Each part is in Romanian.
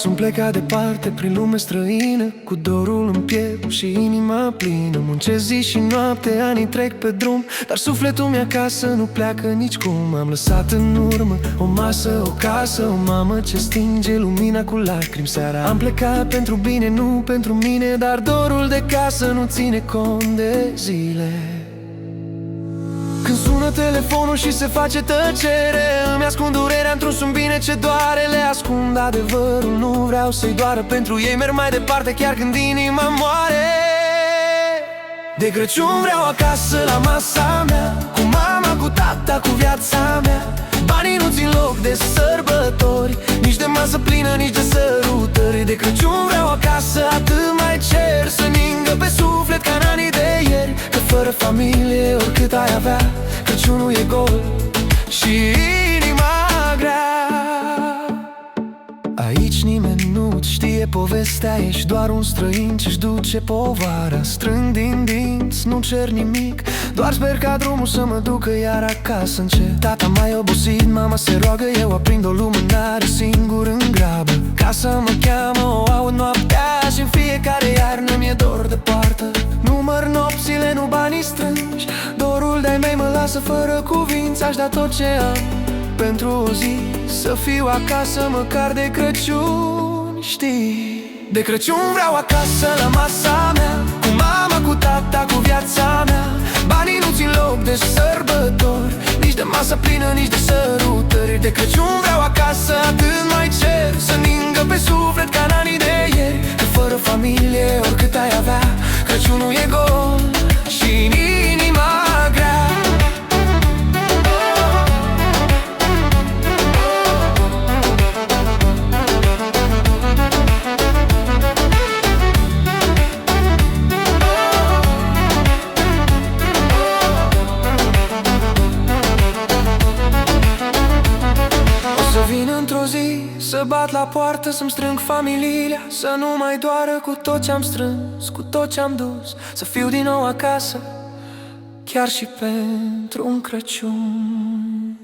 Sunt plecat departe prin lume străină, cu dorul în piept și inima plină. Muncesc zi și noapte, anii trec pe drum, dar sufletul mi acasă nu pleacă nicicum. Am lăsat în urmă o masă, o casă, o mamă ce stinge lumina cu lacrimi seara. Am plecat pentru bine, nu pentru mine, dar dorul de casă nu ține cont de zile. Când sună telefonul și se face tăcere, îmi ascund durerea într-un sun bine ce doare. Le ascund adevărul, nu vreau să-i doară. Pentru ei merg mai departe chiar când inima moare. De Crăciun vreau acasă la masa mea, cu mama, cu tata, cu viața mea. Banii nu țin loc de sărbători, nici de masă plină, nici de sărutări. De Crăciun vreau acasă, atât mai cer, să ningă pe suflet ca în anii de ieri. Că fără familie, oricât ai avea, Crăciunul e gol și inima grea. Aici nimeni nu-ți știe povestea, ești doar un străin ce-și duce povara. Strâng din dinți, nu cer nimic, doar sper ca drumul să mă ducă iar acasă încet. Tata mai obosit, mama se roagă, eu aprind o lumânare singur în grabă. Casa mă cheamă, o aud noaptea și în fiecare iarnă mi-e dor de poartă. Număr nopțile, nu banii strângi, dorul de-ai mei mă lasă fără cuvinți. Aș da tot ce am pentru o zi, să fiu acasă măcar de Crăciun, știi? De Crăciun vreau acasă la masa mea, cu mama, cu tata, cu viața mea. Banii nu țin loc de sărbători, nici de masă plină, nici de sărutări. De Crăciun vreau acasă, atât mai cer, să ningă pe suflet ca în anii de ieri. Că fără familie, oricât ai avea, Crăciunul e gol și inima grea. Să bat la poartă, să-mi strâng familia, să nu mai doară cu tot ce-am strâns, cu tot ce-am dus. Să fiu din nou acasă, chiar și pentru un Crăciun.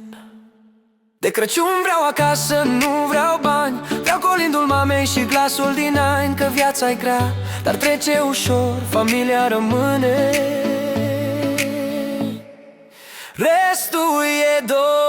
De Crăciun vreau acasă, nu vreau bani, vreau colindul mamei și glasul din ani. Că viața-i grea, dar trece ușor, familia rămâne. Restul e dor.